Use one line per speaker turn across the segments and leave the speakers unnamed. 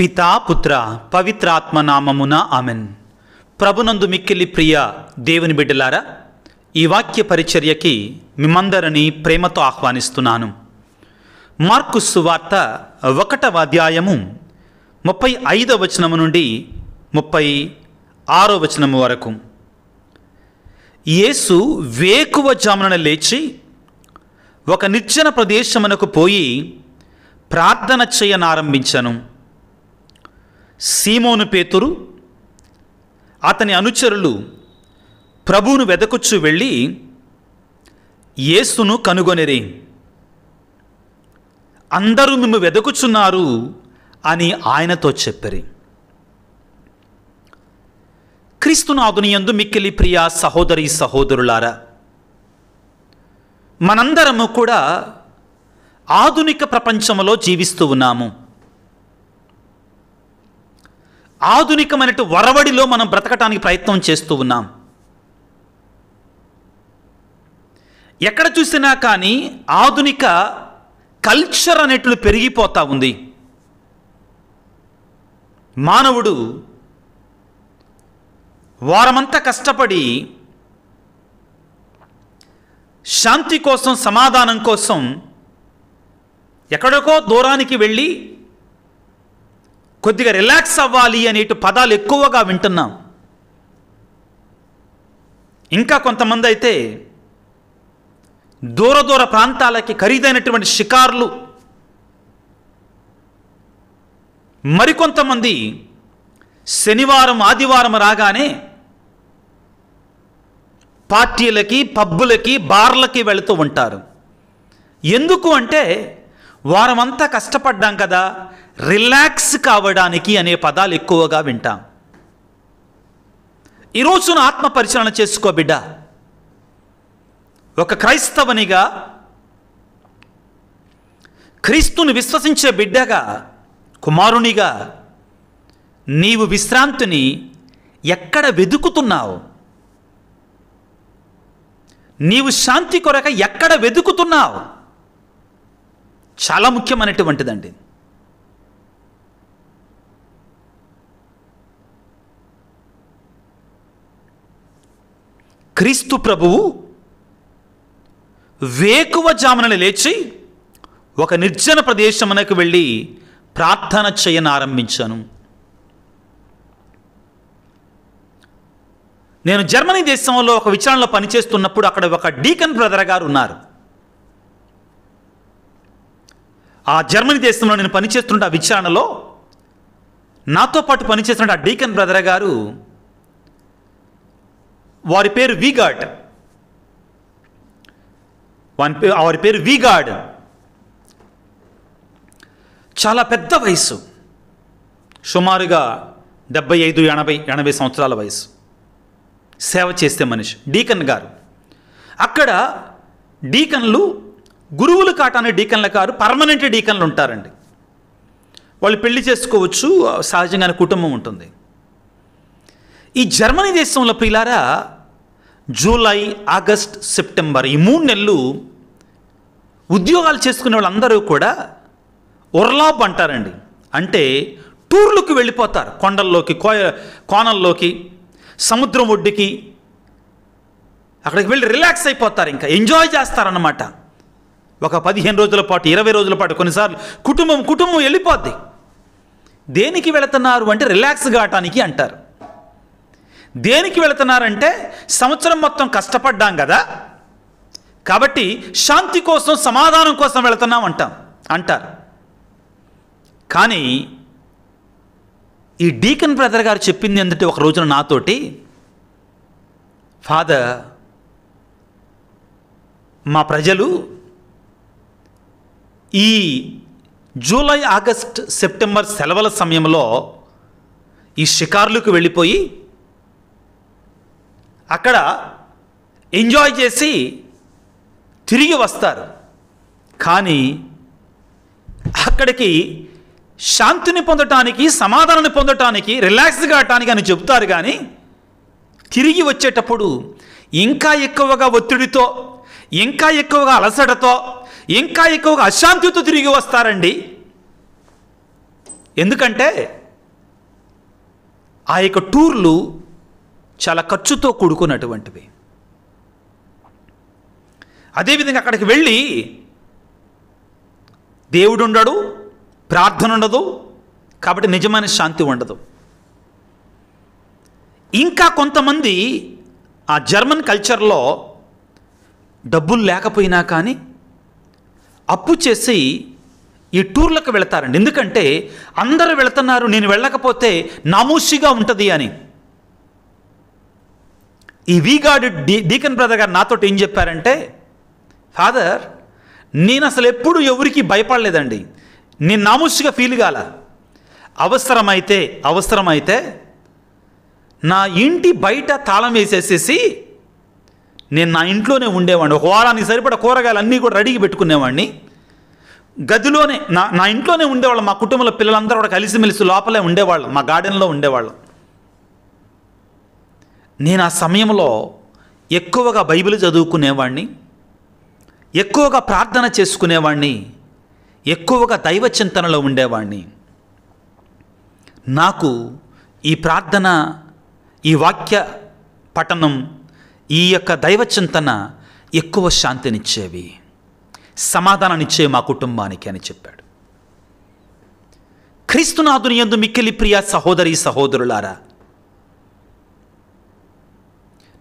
పితా పుత్ర పవిత్రాత్మ నామమున ఆమెన్. ప్రభునందు మిక్కిలి ప్రియ దేవుని బిడ్డలారా, ఈ వాక్య పరిచర్యకి మిమ్మందరినీ ప్రేమతో ఆహ్వానిస్తున్నాను. మార్కు సువార్త 1వ అధ్యాయము 35వ వచనము నుండి 36వ వచనము వరకు. యేసు వేకువ జామున లేచి ఒక నిర్జన ప్రదేశమునకు పోయి ప్రార్థన చేయనారంభించెను. సీమోను పేతురు అతని అనుచరులు ప్రభువును వెదకుచు వెళ్ళి యేసును కనుగొనిరి. అందరూ మిమ్ము వెదకుచున్నారు అని ఆయనతో చెప్పిరి. క్రీస్తునాథుని యందు మిక్కిలి ప్రియ సహోదరి సహోదరులారా, మనందరము కూడా ఆధునిక ప్రపంచంలో జీవిస్తూ ఉన్నాము. ఆధునికమైన వరవడిలో మనం బ్రతకటానికి ప్రయత్నం చేస్తూ ఉన్నాం. ఎక్కడ చూసినా కానీ ఆధునిక కల్చర్ అనేట్లు పెరిగిపోతూ ఉంది. మానవుడు వారమంతా కష్టపడి శాంతి కోసం, సమాధానం కోసం ఎక్కడికో దూరానికి వెళ్ళి కొద్దిగా రిలాక్స్ అవ్వాలి అనేటు పదాలు ఎక్కువగా వింటున్నాం. ఇంకా కొంతమంది అయితే దూర ప్రాంతాలకి ఖరీదైనటువంటి షికార్లు, మరికొంతమంది శనివారం ఆదివారం రాగానే పార్టీలకి, పబ్బులకి, బార్లకి వెళుతూ ఉంటారు. ఎందుకు అంటే వారమంతా కష్టపడ్డాం కదా, రిలాక్స్ కావడానికి అనే పదాలు ఎక్కువగా వింటాం. ఈరోజున ఆత్మ పరిశీలన చేసుకో బిడ్డ. ఒక క్రైస్తవునిగా, క్రీస్తుని విశ్వసించే బిడ్డగా, కుమారునిగా నీవు విశ్రాంతిని ఎక్కడ వెతుకుతున్నావు? నీవు శాంతి కొరక ఎక్కడ వెతుకుతున్నావు? చాలా ముఖ్యమైనటువంటిదండి. క్రీస్తు ప్రభువు వేకువ జామున లేచి ఒక నిర్జన ప్రదేశమునకు వెళ్ళి ప్రార్థన చేయనారంభించాను. నేను జర్మనీ దేశంలో ఒక విచారణలో పనిచేస్తున్నప్పుడు అక్కడ ఒక డీకన్ బ్రదర్ గారు ఉన్నారు. ఆ జర్మనీ దేశంలో నేను పనిచేస్తున్న ఆ విచారణలో నాతో పాటు పనిచేస్తున్న ఆ డీకన్ బ్రదర్ గారు, వారి పేరు వీగాడ్. వారి పేరు వీగాడ్. చాలా పెద్ద వయసు, సుమారుగా 75-80 సంవత్సరాల వయసు. సేవ చేసే మనిషి డీకన్ గారు. అక్కడ డీకన్లు, గురువులు కాటానే డీకన్ల కారు, పర్మనెంట్ డీకన్లు ఉంటారండి. వాళ్ళు పెళ్లి చేసుకోవచ్చు, సహజంగానే కుటుంబం ఉంటుంది. ఈ జర్మనీ దేశంలో ప్రియులారా, జూలై, ఆగస్ట్, సెప్టెంబర్ ఈ 3 నెలలు ఉద్యోగాలు చేసుకునే వాళ్ళందరూ కూడా ఉర్లాబ్ అంటారండి. అంటే టూర్లకు వెళ్ళిపోతారు. కొండల్లోకి, కోనల్లోకి, సముద్రం ఒడ్డుకి అక్కడికి వెళ్ళి రిలాక్స్ అయిపోతారు. ఇంకా ఎంజాయ్ చేస్తారన్నమాట. ఒక 15 రోజుల పాటు, 20 రోజుల పాటు, కొన్నిసార్లు కుటుంబం వెళ్ళిపోద్ది. దేనికి వెళుతున్నారు అంటే రిలాక్స్ కావటానికి అంటారు. దేనికి వెళుతున్నారంటే సంవత్సరం మొత్తం కష్టపడ్డాం కదా, కాబట్టి శాంతి కోసం, సమాధానం కోసం వెళుతున్నాం అంటారు. కానీ ఈ డీకన్ బ్రదర్ గారు చెప్పింది ఏంటంటే, ఒక రోజున నాతోటి, ఫాదర్, మా ప్రజలు ఈ జూలై, ఆగస్ట్, సెప్టెంబర్ సెలవుల సమయంలో ఈ షికార్లకు వెళ్ళిపోయి అక్కడ ఎంజాయ్ చేసి తిరిగి వస్తారు. కానీ అక్కడికి శాంతిని పొందటానికి, సమాధానాన్ని పొందటానికి, రిలాక్స్ కావటానికి అని చెబుతారు. కానీ తిరిగి వచ్చేటప్పుడు ఇంకా ఎక్కువగా ఒత్తిడితో, ఇంకా ఎక్కువగా అలసటతో, ఇంకా ఎక్కువగా అశాంతితో తిరిగి వస్తారండి. ఎందుకంటే ఆ యొక్క టూర్లు చాలా ఖర్చుతో కూడుకున్నటువంటివి. అదేవిధంగా అక్కడికి వెళ్ళి దేవుడు ఉండడు, ప్రార్థన ఉండదు, కాబట్టి నిజమైన శాంతి ఉండదు. ఇంకా కొంతమంది ఆ జర్మన్ కల్చర్లో డబ్బులు లేకపోయినా కానీ అప్పు చేసి ఈ టూర్లకు వెళతారండి. ఎందుకంటే అందరూ వెళుతున్నారు, నేను వెళ్ళకపోతే నామూషిగా ఉంటుంది అని. ఈ వీగాడు డీకన్ బ్రదర్ గారు నాతో ఏం చెప్పారంటే, ఫాదర్, నేను అసలు ఎప్పుడు ఎవరికి భయపడలేదండి, నేను నామూషిగా ఫీల్ కాల. అవసరమైతే నా ఇంటి బయట తాళం వేసేసేసి నేను నా ఇంట్లోనే ఉండేవాడిని. ఒక వారానికి సరిపడా కూరగాయలు అన్నీ కూడా రెడీగా పెట్టుకునేవాడిని. గదిలోనే నా ఇంట్లోనే ఉండేవాళ్ళం. మా కుటుంబంలో పిల్లలందరూ కూడా కలిసిమెలిసి లోపలే ఉండేవాళ్ళం, మా గార్డెన్లో ఉండేవాళ్ళం. నేను ఆ సమయంలో ఎక్కువగా బైబిల్ చదువుకునేవాడిని, ఎక్కువగా ప్రార్థన చేసుకునేవాడిని, ఎక్కువగా దైవ చింతనలో ఉండేవాడిని. నాకు ఈ ప్రార్థన, ఈ వాక్య పఠనం, ఈ యొక్క దైవ చింతన ఎక్కువ శాంతినిచ్చేవి, సమాధానాన్నిచ్చే మా కుటుంబానికి అని చెప్పాడు. క్రీస్తునాథుని యందు మిక్కిలి ప్రియ సహోదరి సహోదరులారా,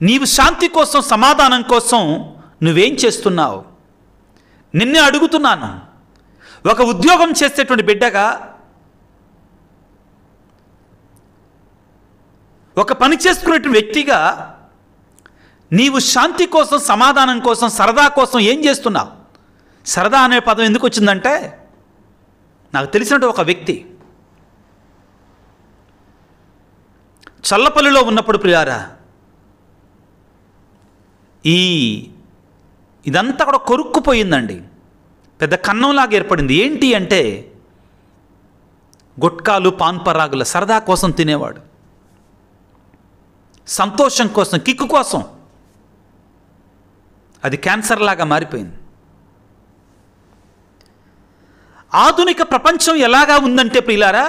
నీవు శాంతి కోసం, సమాధానం కోసం నువ్వేం చేస్తున్నావు? నిన్నే అడుగుతున్నాను. ఒక ఉద్యోగం చేసేటువంటి బిడ్డగా, ఒక పని చేసుకునేటువంటి వ్యక్తిగా నీవు శాంతి కోసం, సమాధానం కోసం, సరదా కోసం ఏం చేస్తున్నావు? సరదా అనే పదం ఎందుకు వచ్చిందంటే, నాకు తెలిసినట్టు ఒక వ్యక్తి చల్లపల్లిలో ఉన్నప్పుడు ప్రియారా, ఇదంతా కూడా కొరుక్కుపోయిందండి, పెద్ద కన్నంలాగా ఏర్పడింది. ఏంటి అంటే గుట్కాలు, పాన్పరాగుల సరదా కోసం తినేవాడు, సంతోషం కోసం, కిక్కు కోసం. అది క్యాన్సర్ లాగా మారిపోయింది. ఆధునిక ప్రపంచం ఎలాగా ఉందంటే ప్రియులారా,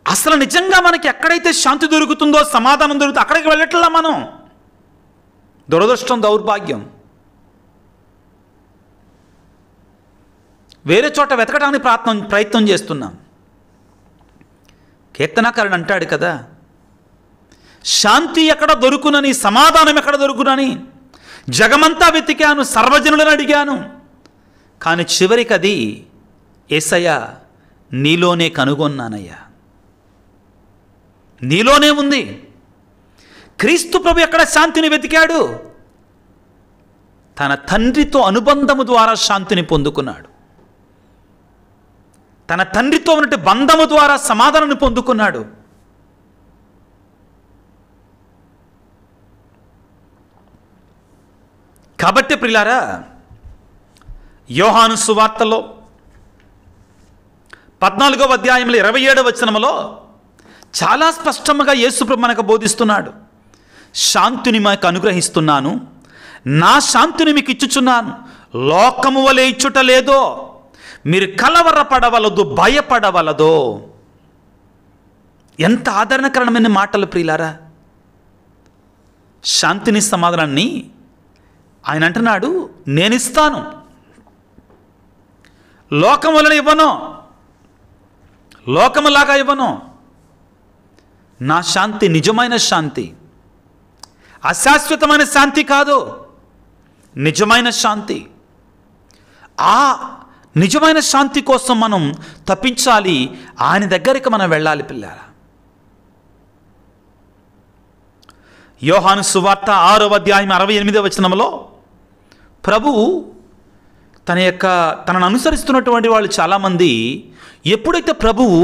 అసలు నిజంగా మనకి ఎక్కడైతే శాంతి దొరుకుతుందో, సమాధానం దొరుకుతుందో అక్కడికి వెళ్ళట్లా మనం. దురదృష్టం, దౌర్భాగ్యం. వేరే చోట వెతకడానికి ప్రయత్నం చేస్తున్నాం. కీర్తనకారుడు అంటాడు కదా, శాంతి ఎక్కడ దొరుకునని, సమాధానం ఎక్కడ దొరుకునని జగమంతా వెతికాను, సర్వజనులను అడిగాను, కానీ చివరికి అది యేసయ్యా నీలోనే కనుగొన్నానయ్యా, నీలోనే ఉంది. క్రీస్తు ప్రభు ఎక్కడ శాంతిని వెతికాడు? తన తండ్రితో అనుబంధము ద్వారా శాంతిని పొందుకున్నాడు. తన తండ్రితో ఉన్నట్టు బంధము ద్వారా సమాధానాన్ని పొందుకున్నాడు. కాబట్టి ప్రియులారా, యోహాను సువార్తలో 14వ అధ్యాయంలో 27వ వచనములో చాలా స్పష్టంగా యేసుప్రభు మనకు బోధిస్తున్నాడు. శాంతిని మీకు అనుగ్రహిస్తున్నాను, నా శాంతిని మీకు ఇచ్చుచున్నాను, లోకము వలె ఇచ్చుట లేదో, మీరు కలవరపడవలదు, భయపడవలదో. ఎంత ఆదరణకరమైన మాటలు ప్రియులారా. శాంతిని, సమాధానాన్ని ఆయన అంటున్నాడు, నేనిస్తాను, లోకం వలన ఇవ్వను, లోకములాగా ఇవ్వను. నా శాంతి నిజమైన శాంతి, అశాశ్వతమైన శాంతి కాదు, నిజమైన శాంతి. ఆ నిజమైన శాంతి కోసం మనం తప్పించాలి, ఆయన దగ్గరికి మనం వెళ్ళాలి పిల్లారా. యోహాను సువార్త 6వ అధ్యాయం 68వ వచనంలో ప్రభువు తనను అనుసరిస్తున్నటువంటి వాళ్ళు చాలామంది ఎప్పుడైతే ప్రభువు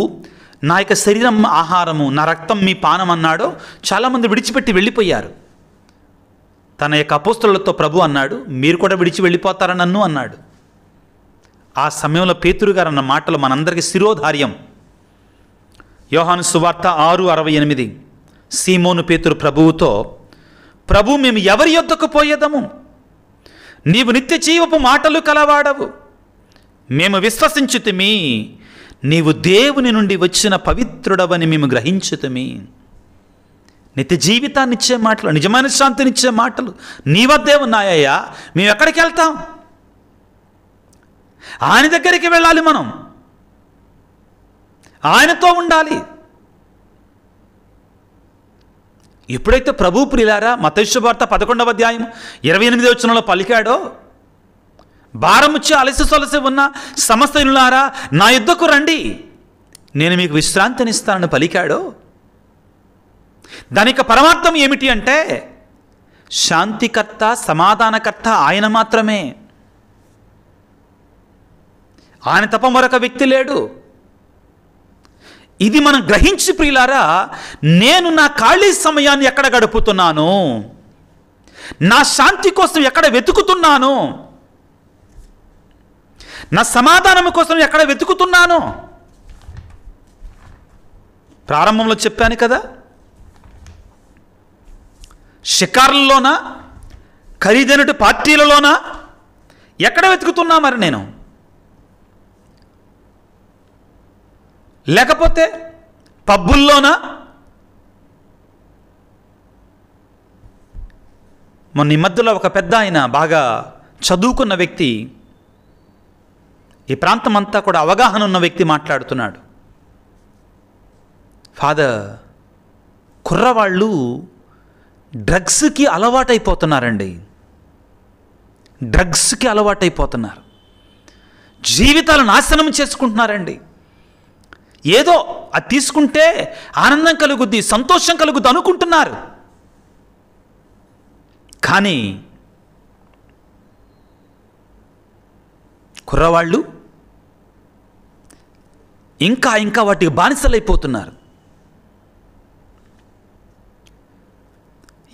నా యొక్క శరీరం ఆహారము, నా రక్తం మీ పానం అన్నాడో చాలామంది విడిచిపెట్టి వెళ్ళిపోయారు. తన యొక్క అపోస్తలులతో ప్రభు అన్నాడు, మీరు కూడా విడిచి వెళ్ళిపోతారా నన్ను అన్నాడు. ఆ సమయంలో పేతురు గారు అన్న మాటలు మనందరికీ శిరోధార్యం. యోహాను సువార్త 6:68. సీమోను పేతురు ప్రభువుతో, ప్రభు, మేము ఎవరి యొద్దకు పోయేదము? నీవు నిత్య జీవపు మాటలు కలవాడవు, మేము విశ్వసించుతిమి, నీవు దేవుని నుండి వచ్చిన పవిత్రుడవని మేము గ్రహించుతిమి. నిత్య జీవితాన్ని ఇచ్చే మాటలు, నిజమైన శాంతినిచ్చే మాటలు నీ వద్దే ఉన్నాయ్యా. మేము ఎక్కడికి వెళ్తాం? ఆయన దగ్గరికి వెళ్ళాలి, మనం ఆయనతో ఉండాలి. ఎప్పుడైతే ప్రభు ప్రియులారా మత్తయి శుభవార్త 11వ అధ్యాయం 28వ వచనంలో పలికాడో, భారముచ్చి అలసి సొలసి ఉన్న సమస్త జనులారా నా యుద్ధకు రండి, నేను మీకు విశ్రాంతినిస్తానని పలికాడో, దానికి పరమార్థం ఏమిటి అంటే శాంతికర్త సమాధానకర్త ఆయన మాత్రమే. ఆయన తప్ప మరొక వ్యక్తి లేడు. ఇది మనం గ్రహించి ప్రియులారా, నేను నా ఖాళీ సమయాన్ని ఎక్కడ గడుపుతున్నాను, నా శాంతి కోసం ఎక్కడ వెతుకుతున్నాను, నా సమాధానం కోసం ఎక్కడ వెతుకుతున్నాను? ప్రారంభంలో చెప్పాను కదా, షికార్లలోనా, ఖరీదైన పార్టీలలోనా, ఎక్కడ వెతుకుతున్నా మరి నేను? లేకపోతే పబ్బుల్లోనా? మొన్న ఈ మధ్యలో ఒక పెద్ద ఆయన, బాగా చదువుకున్న వ్యక్తి, ఈ ప్రాంతం అంతా కూడా అవగాహన ఉన్న వ్యక్తి మాట్లాడుతున్నాడు. ఫాదర్, కుర్రవాళ్ళు డ్రగ్స్కి అలవాటైపోతున్నారండి, డ్రగ్స్కి అలవాటైపోతున్నారు, జీవితాలు నాశనం చేసుకుంటున్నారండి. ఏదో అది తీసుకుంటే ఆనందం కలుగుద్ది, సంతోషం కలుగుద్ది అనుకుంటున్నారు. కానీ కుర్రవాళ్ళు ఇంకా ఇంకా వాటికి బానిసలైపోతున్నారు.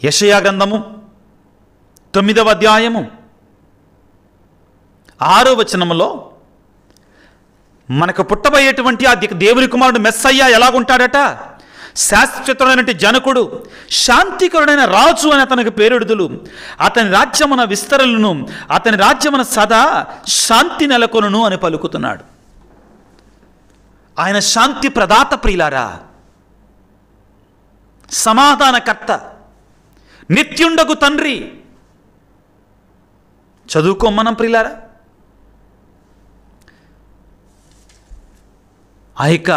యెషయా గ్రంథము 9వ అధ్యాయము 6వ వచనములో మనకు పుట్టబోయేటువంటి ఆ దేవుని కుమారుడు మెస్సయ్య ఎలాగుంటాడట? శాశ్వతుడైన జనకుడు, శాంతికరుడైన రాజు అని అతనికి పేరెడుదులు. అతని రాజ్యమున విస్తరలను, అతని రాజ్యమున సదా శాంతి నెలకొనును అని పలుకుతున్నాడు. ఆయన శాంతి ప్రదాత ప్రియులారా, సమాధానకర్త, నిత్యుండగు తండ్రి. చదువుకోమనం ప్రియులారా. ఆ యొక్క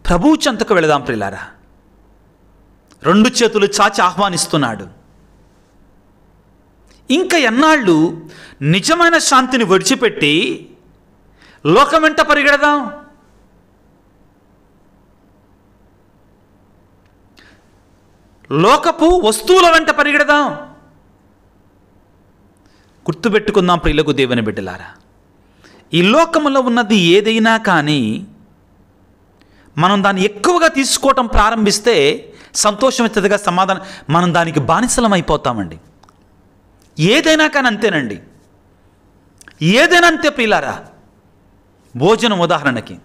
ప్రభువు చెంతకు వెళదాం ప్రియులారా. 2 చేతులు చాచి ఆహ్వానిస్తున్నాడు. ఇంకా ఎన్నాళ్ళు నిజమైన శాంతిని విడిచిపెట్టి లోకం వెంట పరిగెడదాం? లోకపు వస్తువుల వెంట పరిగెడదాం? గుర్తుపెట్టుకుందాం ప్రియులకు దేవుని బిడ్డలారా, ఈ లోకములో ఉన్నది ఏదైనా కానీ మనం దాన్ని ఎక్కువగా తీసుకోవటం ప్రారంభిస్తే సంతోషం ఇస్తుందిగా, సమాధానం, మనం దానికి బానిసలం అయిపోతామండి. ఏదైనా కానీ అంతేనండి, ఏదైనా అంతే ప్రియులారా. భోజనం ఉదాహరణకి,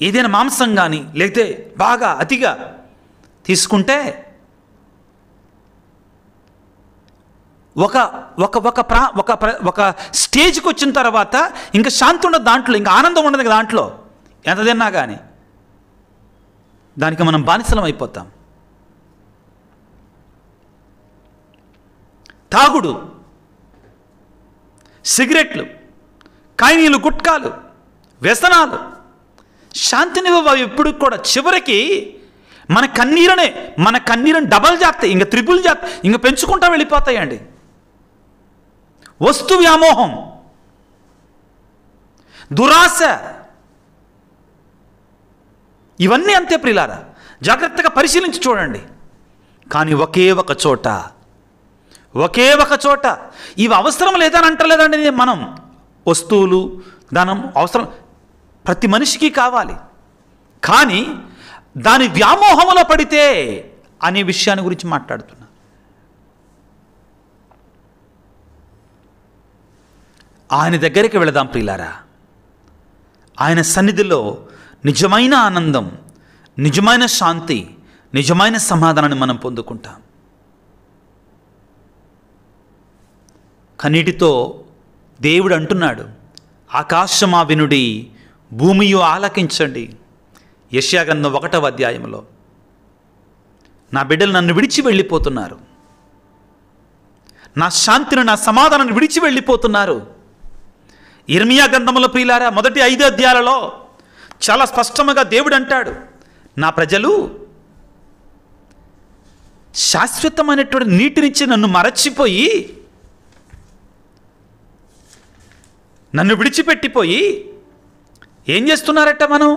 ఏదైనా మాంసం కానీ లేకపోతే బాగా అతిగా తీసుకుంటే ఒక ఒక ఒక ఒక స్టేజ్కి వచ్చిన తర్వాత ఇంకా శాంతి ఉండదు దాంట్లో, ఇంకా ఆనందం ఉండదు దాంట్లో. ఎంత తిన్నా కానీ దానికి మనం బానిసలం అయిపోతాం. తాగుడు, సిగరెట్లు, ఖైనీలు, గుట్కాలు, వ్యసనాలు శాంతినివ్వవు ఎప్పుడు కూడా. చివరికి మన కన్నీరుని డబల్ చేస్తాయి, ఇంకా త్రిపుల్ చేస్తాయి, ఇంకా పెంచుకుంటా వెళ్ళిపోతాయండి. వస్తు వ్యామోహం, దురాశ, ఇవన్నీ అంతే ప్రియులారా. జాగ్రత్తగా పరిశీలించి చూడండి. కానీ ఒకే ఒక చోట ఇవి అవసరం లేదని అంటలేదండి మనం. వస్తువులు, ధనం అవసరం, ప్రతి మనిషికి కావాలి. కానీ దాని వ్యామోహంలో పడితే అనే విషయాన్ని గురించి మాట్లాడుతున్నా. ఆయన దగ్గరికి వెళదాం ప్రియులారా. ఆయన సన్నిధిలో నిజమైన ఆనందం, నిజమైన శాంతి, నిజమైన సమాధానాన్ని మనం పొందుకుంటాం. కన్నీటితో దేవుడు అంటున్నాడు, ఆకాశమా వినుడి, భూమియు ఆలకించండి. యెషయా గ్రంథం 1వ అధ్యాయంలో నా బిడ్డలు నన్ను విడిచి వెళ్ళిపోతున్నారు, నా శాంతిని, నా సమాధానాన్ని విడిచి వెళ్ళిపోతున్నారు. ఇర్మియా గ్రంథంలో ప్రియులారా, మొదటి 5 అధ్యాయాలలో చాలా స్పష్టంగా దేవుడు అంటాడు, నా ప్రజలు శాశ్వతమైనటువంటి నీటినిచ్చి నన్ను మరచిపోయి, నన్ను విడిచిపెట్టిపోయి ఏం చేస్తున్నారట? మనం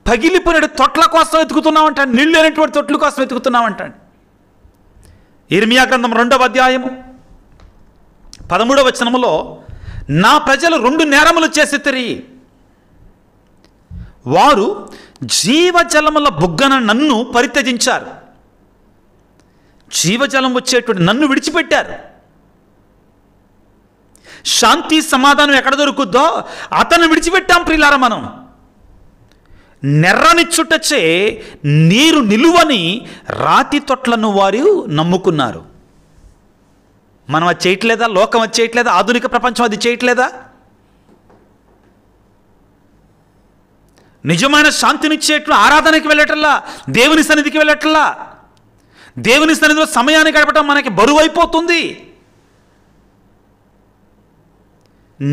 పగిలిపోయిన తొట్ల కోసం వెతుకుతున్నామంటాడు, నీళ్ళు లేనటువంటి తొట్ల కోసం వెతుకుతున్నామంటాడు. ఇర్మియా గ్రంథం 2వ అధ్యాయము 13వ వచనములో, నా ప్రజలు 2 నేరములు చేసితిరి. వారు జీవజలముల బుగ్గన నన్ను పరిత్యజించారు, జీవజలం వచ్చేటువంటి నన్ను విడిచిపెట్టారు. శాంతి సమాధానం ఎక్కడ దొరుకుద్దో అతను విడిచిపెట్టాం ప్రియులారా. మనం నెర్రనిచ్చుటచే నీరు నిలువని రాతి తొట్లను వారు నమ్ముకున్నారు. మనం అది చేయట్లేదా? లోకం అది చేయట్లేదా? ఆధునిక ప్రపంచం అది చేయట్లేదా? నిజమైన శాంతినిచ్చేట్లు ఆరాధనకి వెళ్ళటల్లా, దేవుని సన్నిధికి వెళ్ళటల్లా, దేవుని సన్నిధిలో సమయాన్ని గడపడం మనకి బరువు అయిపోతుంది.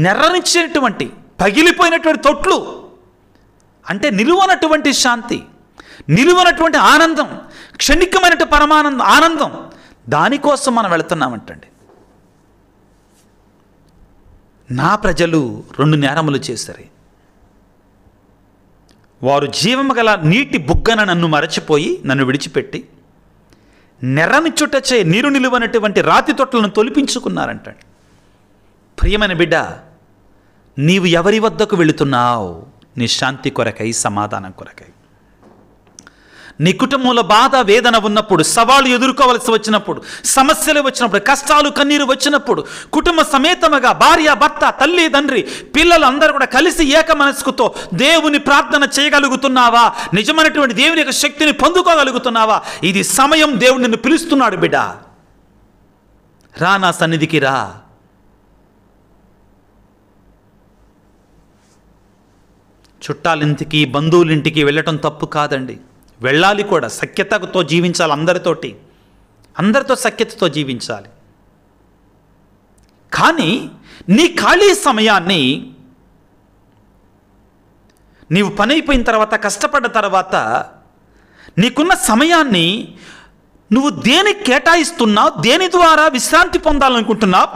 నెర్రనిచ్చేటువంటి పగిలిపోయినటువంటి తొట్లు అంటే నిలువనటువంటి శాంతి, నిలువనటువంటి ఆనందం, క్షణికమైనటువంటి పరమానందం, ఆనందం, దానికోసం మనం వెళుతున్నామంటండి. నా ప్రజలు 2 నేరములు చేశారు. వారు జీవము గల నీటి బుగ్గన నన్ను మరచిపోయి, నన్ను విడిచిపెట్టి, నెర్రనిచ్చుటచే నీరు నిలువనటువంటి రాతి తొట్లను తొలిపించుకున్నారంటండి. ప్రియమైన బిడ్డ, నీవు ఎవరి వద్దకు వెళుతున్నావు? నీ శాంతి కొరకై, సమాధానం కొరకై. నీ కుటుంబంలో బాధ, వేదన ఉన్నప్పుడు, సవాళ్ళు ఎదుర్కోవలసి వచ్చినప్పుడు, సమస్యలు వచ్చినప్పుడు, కష్టాలు, కన్నీరు వచ్చినప్పుడు, కుటుంబ సమేతముగా భార్య, భర్త, తల్లి, తండ్రి, పిల్లలు అందరూ కూడా కలిసి ఏక మనస్కుతో దేవుని ప్రార్థన చేయగలుగుతున్నావా? నిజమైనటువంటి దేవుని యొక్క శక్తిని పొందుకోగలుగుతున్నావా? ఇది సమయం. దేవుడు నిన్ను పిలుస్తున్నాడు. బిడ్డ, రా, నా సన్నిధికి రా. చుట్టాలింటికి, బంధువులింటికి వెళ్ళటం తప్పు కాదండి, వెళ్ళాలి కూడా. సఖ్యతతో జీవించాలి, అందరితో సఖ్యతతో జీవించాలి. కానీ నీ ఖాళీ సమయాన్ని, నీవు పని అయిపోయిన తర్వాత, కష్టపడ్డ తర్వాత, నీకున్న సమయాన్ని నువ్వు దేనికి కేటాయిస్తున్నావు? దేని ద్వారా విశ్రాంతి పొందాలనుకుంటున్నావు?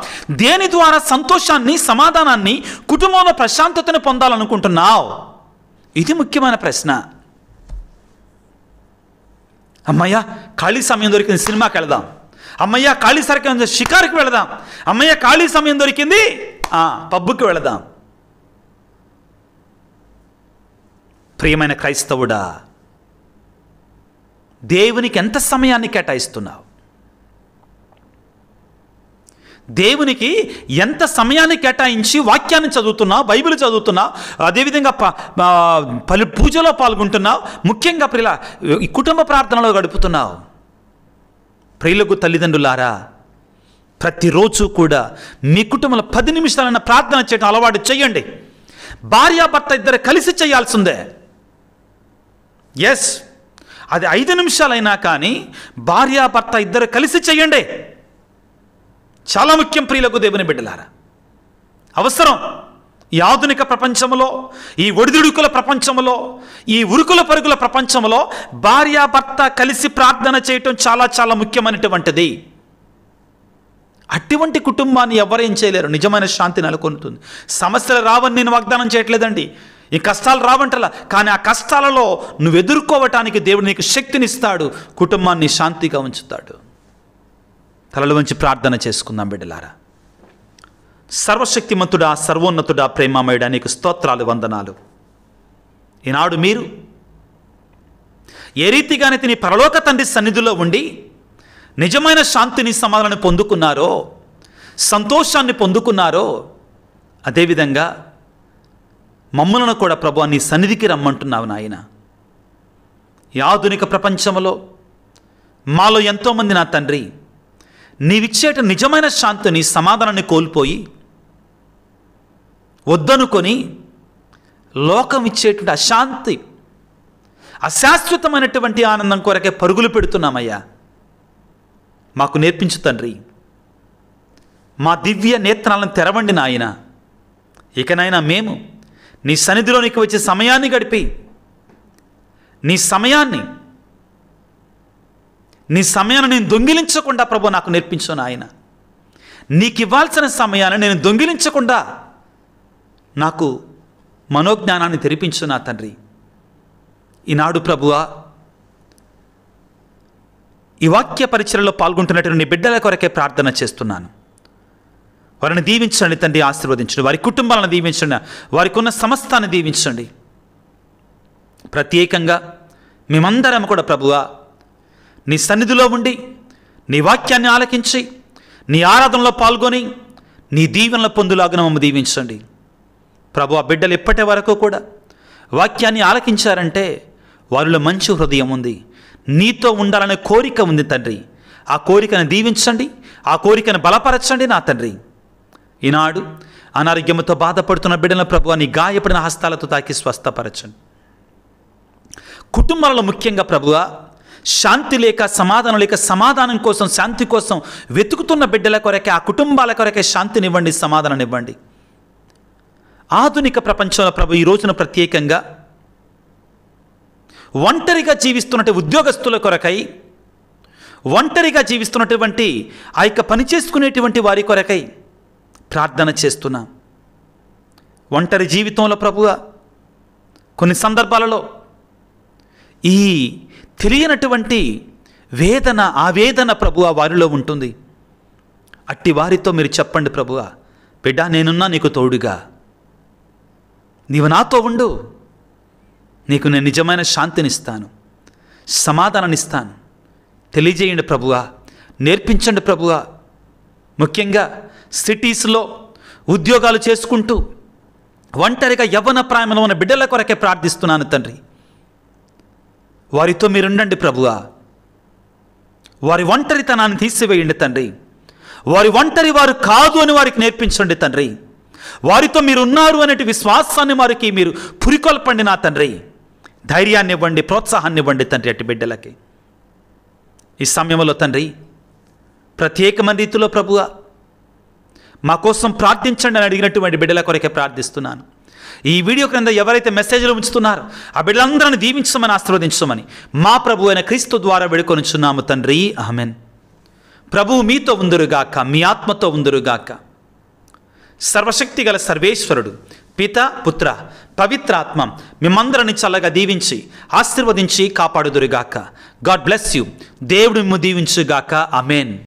దేని ద్వారా సంతోషాన్ని, సమాధానాన్ని, కుటుంబంలో ప్రశాంతతను పొందాలనుకుంటున్నావు? ఇది ముఖ్యమైన ప్రశ్న. అమ్మయ్య, ఖాళీ సమయం దొరికింది, సినిమాకి వెళదాం. అమ్మయ్య, ఖాళీ సమయం షికారుకి వెళదాం. అమ్మయ్య, ఖాళీ సమయం దొరికింది, పబ్బుకి వెళదాం. ప్రియమైన క్రైస్తవుడా, దేవునికి ఎంత సమయాన్ని కేటాయిస్తున్నావు? దేవునికి ఎంత సమయాన్ని కేటాయించి వాక్యాన్ని చదువుతున్నావు, బైబిల్ చదువుతున్నావు, అదేవిధంగా పలు పూజలో పాల్గొంటున్నావు, ముఖ్యంగా ఈ కుటుంబ ప్రార్థనలో గడుపుతున్నావు? ప్రియులకు తల్లిదండ్రులారా, ప్రతిరోజు కూడా మీ కుటుంబంలో 10 నిమిషాలైనా ప్రార్థన చేయడం అలవాటు చేయండి. భార్యాభర్త ఇద్దరు కలిసి చేయాల్సిందే. ఎస్, అది 5 నిమిషాలైనా కానీ భార్యాభర్త ఇద్దరు కలిసి చేయండి. చాలా ముఖ్యం ప్రియులకు దేవుని బిడ్డలారా, అవసరం. ఈ ఆధునిక ప్రపంచంలో, ఈ ఒడిదుడుకుల ప్రపంచంలో, ఈ ఉరుకుల పరుగుల ప్రపంచంలో భార్యాభర్త కలిసి ప్రార్థన చేయటం చాలా చాలా ముఖ్యమైనటువంటిది. అటువంటి కుటుంబాన్ని ఎవరేం చేయలేరు. నిజమైన శాంతి నెలకొంటుంది. సమస్యలు రావని నేను వాగ్దానం చేయట్లేదండి, ఈ కష్టాలు రావంటలా, కానీ ఆ కష్టాలలో నువ్వు ఎదుర్కోవటానికి దేవుడు నీకు శక్తినిస్తాడు, కుటుంబాన్ని శాంతిగా ఉంచుతాడు. తలలు వంచి ప్రార్థన చేసుకుందాం బిడ్డలారా. సర్వశక్తిమంతుడా, సర్వోన్నతుడా, ప్రేమమయుడా, నీకు స్తోత్రాలు, వందనాలు. ఈనాడు మీరు ఏ రీతిగానైతే నీ పరలోక తండ్రి సన్నిధిలో ఉండి నిజమైన శాంతిని, సమాధానాన్ని పొందుకున్నారో, సంతోషాన్ని పొందుకున్నారో, అదేవిధంగా మమ్మలను కూడా ప్రభువా నీ సన్నిధికి రమ్మంటున్నావు నాయన. ఈ ఆధునిక ప్రపంచంలో మాలో ఎంతోమంది నా తండ్రి నీవిచ్చేట నిజమైన శాంతిని, సమాధానాన్ని కోల్పోయి వద్దనుకొని లోకం ఇచ్చేటువంటి అశాంతి, అశాశ్వతమైనటువంటి ఆనందం కొరకే పరుగులు పెడుతున్నామయ్యా. మాకు నేర్పించు తండ్రి. మా దివ్య నేత్రాలను తెరవండి నాయన. ఇకనైనా మేము నీ సన్నిధిలోనికి వచ్చే సమయాన్ని గడిపి నీ సమయాన్ని నేను దొంగిలించకుండా ప్రభు నాకు నేర్పించు నాయన. నీకు ఇవ్వాల్సిన సమయాన్ని నేను దొంగిలించకుండా నాకు మనోజ్ఞానాన్ని తెరిపించు నా తండ్రి. ఈనాడు ప్రభువా, ఈ వాక్య పరిచర్యలో పాల్గొంటున్నటువంటి నీ బిడ్డల కొరకే ప్రార్థన చేస్తున్నాను. వారిని దీవించండి తండ్రి, ఆశీర్వదించండి. వారి కుటుంబాలను దీవించండి, వారికి ఉన్న సమస్తాన్ని దీవించండి. ప్రత్యేకంగా మేమందరం కూడా ప్రభువా నీ సన్నిధిలో ఉండి నీ వాక్యాన్ని ఆలకించి నీ ఆరాధనలో పాల్గొని నీ దీవెనల పొందులాగా మమ్మల్ని దీవించండి ప్రభు. ఆ బిడ్డలు ఇప్పటి వరకు కూడా వాక్యాన్ని ఆలకించారంటే వారిలో మంచి హృదయం ఉంది, నీతో ఉండాలనే కోరిక ఉంది తండ్రి. ఆ కోరికను దీవించండి, ఆ కోరికను బలపరచండి నా తండ్రి. ఈనాడు అనారోగ్యంతో బాధపడుతున్న బిడ్డల ప్రభు నీ గాయపడిన హస్తాలతో తాకి స్వస్థపరచండి. కుటుంబాలలో ముఖ్యంగా ప్రభువా శాంతి లేక, సమాధానం లేక, సమాధానం కోసం, శాంతి కోసం వెతుకుతున్న బిడ్డల కొరకే, ఆ కుటుంబాల కొరకే శాంతినివ్వండి, సమాధానం ఇవ్వండి. ఆధునిక ప్రపంచంలో ప్రభు ఈ రోజున ప్రత్యేకంగా ఒంటరిగా జీవిస్తున్నటువంటి ఉద్యోగస్తుల కొరకై, ఒంటరిగా జీవిస్తున్నటువంటి ఆ యొక్క పని చేసుకునేటువంటి వారి కొరకై ప్రార్థన చేస్తున్నాం. ఒంటరి జీవితంలో ప్రభువా కొన్ని సందర్భాలలో ఈ తెలియనటువంటి వేదన, ఆవేదన ప్రభువా వారిలో ఉంటుంది. అట్టి వారితో మీరు చెప్పండి ప్రభువా, బిడ్డ నేనున్నా నీకు తోడుగా, నీవు నాతో ఉండు, నీకు నేను నిజమైన శాంతినిస్తాను, సమాధానాన్నిస్తాను. తెలియజేయండి ప్రభువా, నేర్పించండి ప్రభువా. ముఖ్యంగా సిటీస్లో ఉద్యోగాలు చేసుకుంటూ ఒంటరిగా యవ్వన ప్రాయంలో ఉన్న బిడ్డల కొరకే ప్రార్థిస్తున్నాను తండ్రి. వారితో మీరుండండి ప్రభువా. వారి ఒంటరితనాన్ని తీసివేయండి తండ్రి. వారి ఒంటరి వారు కాదు అని వారికి నేర్పించండి తండ్రి. వారితో మీరు ఉన్నారు అనే విశ్వాసాన్ని వారికి మీరు పురికొల్పండి నా తండ్రి. ధైర్యాన్ని ఇవ్వండి, ప్రోత్సాహాన్ని ఇవ్వండి తండ్రి అట్టి బిడ్డలకి. ఈ సమయంలో తండ్రి ప్రత్యేకమైన రీతిలో ప్రభువా మా కోసం ప్రార్థించండి అని అడిగినటువంటి బిడ్డల కొరకే ప్రార్థిస్తున్నాను. ఈ వీడియో క్రింద ఎవరైతే మెసేజ్లు ఉంచుతున్నారో ఆ బిడ్డలందరిని దీవించమని, ఆశీర్వదించమని మా ప్రభు అయిన క్రీస్తు ద్వారా వేడుకొనుచున్నాము తండ్రి. ఆమెన్. ప్రభువు మీతో ఉందురుగాక, మీ ఆత్మతో ఉందురుగాక. సర్వశక్తి గల సర్వేశ్వరుడు పిత, పుత్ర, పవిత్రాత్మ మిమ్మందరిని చల్లగా దీవించి ఆశీర్వదించి కాపాడుదురుగాక. God bless you. దేవుడు మిమ్ము దీవించుగాక. ఆమెన్.